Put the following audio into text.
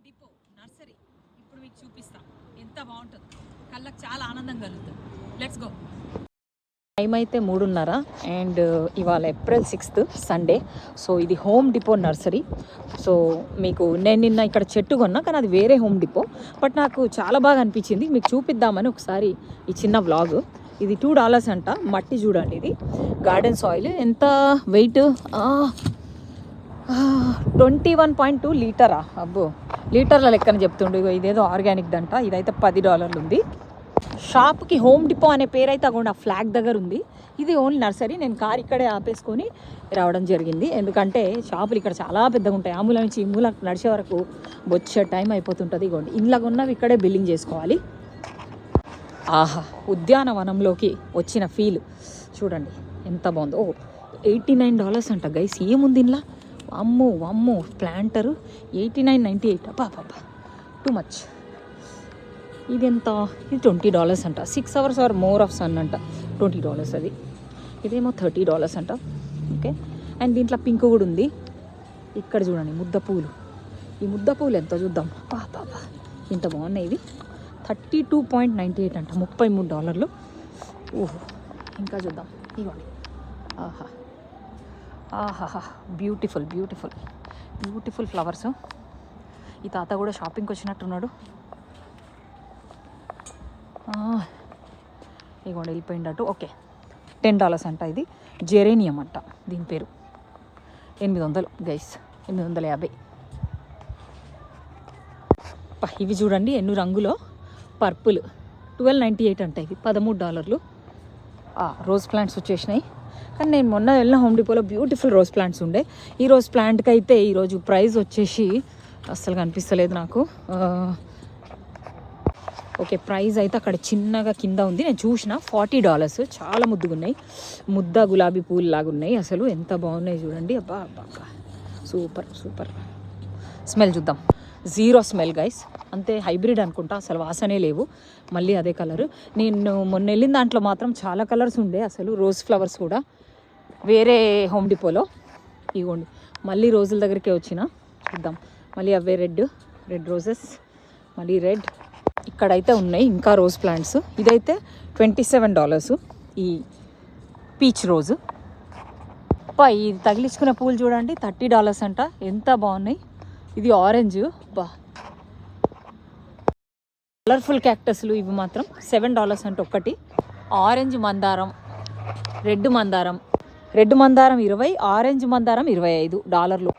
Depot nursery ఇప్పుడు మీకు చూపిస్తాం. ఎంత బాగుంటుంది, కళ్ళకి చాలా ఆనందం కలుగుతుంది. Let's go. టైం అయితే 3:30 అండ్ ఇవాళ April 6th సండే. సో ఇది హోమ్ డిపో నర్సరీ. సో మీకు నేను నిన్న ఇక్కడ చెట్టు కొన్నా, కానీ అది వేరే హోమ్ డిపో. బట్ నాకు చాలా బాగా అనిపించింది, మీకు చూపిద్దామని ఒకసారి ఈ చిన్న వ్లాగ్. ఇది $2 అంట. మట్టి చూడండి, ఇది గార్డెన్ సాయిల్. ఎంత వెయిట్ 21.2 లీటరా? అబ్బో, లీటర్ల లెక్కన చెప్తుండే. ఇదేదో ఆర్గానిక్ దంట. ఇదైతే $10 ఉంది. షాప్కి హోమ్ డిపో అనే పేరు అయితే అక్కడ ఫ్లాగ్ దగ్గర ఉంది. ఇది ఓన్లీ నర్సరీ. నేను కార్ ఇక్కడే ఆపేసుకొని రావడం జరిగింది, ఎందుకంటే షాపులు ఇక్కడ చాలా పెద్దగా ఉంటాయి. ఆ మూల నుంచి ఈ మూల నడిచే వరకు వచ్చే టైం అయిపోతుంటుంది. ఇగోండి, ఇండ్లకు ఉన్నవి ఇక్కడే బిల్లింగ్ చేసుకోవాలి. ఆహా, ఉద్యానవనంలోకి వచ్చిన ఫీల్ చూడండి ఎంత బాగుందో. $89 అంట గైస్. ఏముంది ఇంట్లో? అమ్మో ప్లాంటరు $89.98. అబ్బా టూ మచ్. ఇది ఎంత? ఇది $20 అంట. 6 hours or more of sun అంట. $20 అది. ఇదేమో $30 అంట. ఓకే, అండ్ దీంట్లో పింక్ కూడా ఉంది. ఇక్కడ చూడండి ముద్ద పూలు. ఈ ముద్ద పూలు ఎంత చూద్దాం. బాబా ఇంత బాగున్నాయి. ఇది $32.98 అంట. $33. ఓహో, ఇంకా చూద్దాం. ఇవ్వండి. ఆహా బ్యూటిఫుల్ ఫ్లవర్స్. ఈ తాత కూడా షాపింగ్కి వచ్చినట్టున్నాడు. ఇగోండి వెళ్ళిపోయిందట. ఓకే, $10 అంట. ఇది జెరేనియం అంట దీని పేరు. 800 గైస్, 850. ఇవి చూడండి ఎన్ని రంగులో. పర్పుల్ $12.98 అంట. ఇది $13. రోజ్ ప్లాంట్స్ వచ్చేసినాయి. కానీ నేను మొన్న వెళ్ళిన హోమ్ డిపోలో బ్యూటిఫుల్ రోజ్ ప్లాంట్స్ ఉండే. ఈ రోజ్ ప్లాంట్కి అయితే ఈరోజు ప్రైస్ వచ్చేసి అస్సలు కనిపిస్తలేదు నాకు. ఓకే, ప్రైస్ అయితే అక్కడ చిన్నగా కింద ఉంది, నేను చూసిన. $40. చాలా ముద్దుగా ఉన్నాయి. ముద్ద గులాబీ పూలు లాగా ఉన్నాయి. అసలు ఎంత బాగున్నాయి చూడండి. అబ్బా సూపర్. స్మెల్ చూద్దాం. 0 స్మెల్ గైస్. అంతే, హైబ్రిడ్ అనుకుంటా. అసలు వాసనే లేవు. మళ్ళీ అదే కలరు. నేను మొన్న వెళ్ళిన దాంట్లో మాత్రం చాలా కలర్స్ ఉండే. అసలు రోజ్ ఫ్లవర్స్ కూడా వేరే హోమ్ డిపోలో. ఇగోండి మళ్ళీ రోజుల దగ్గరికే వచ్చిన. చూద్దాం. మళ్ళీ అవే రెడ్ రోజెస్, మళ్ళీ రెడ్. ఇక్కడైతే ఉన్నాయి ఇంకా రోజ్ ప్లాంట్స్. ఇదైతే $27. ఈ పీచ్ రోజు. ఇది తగిలించుకునే పూలు చూడండి, $30 అంట. ఎంత బాగున్నాయి. ఇది ఆరెంజ్. కలర్ఫుల్ క్యాక్టస్లు ఇవి మాత్రం $7 అంట ఒక్కటి. ఆరెంజ్ మందారం, రెడ్ మందారం 20, ఆరెంజ్ మందారం $25.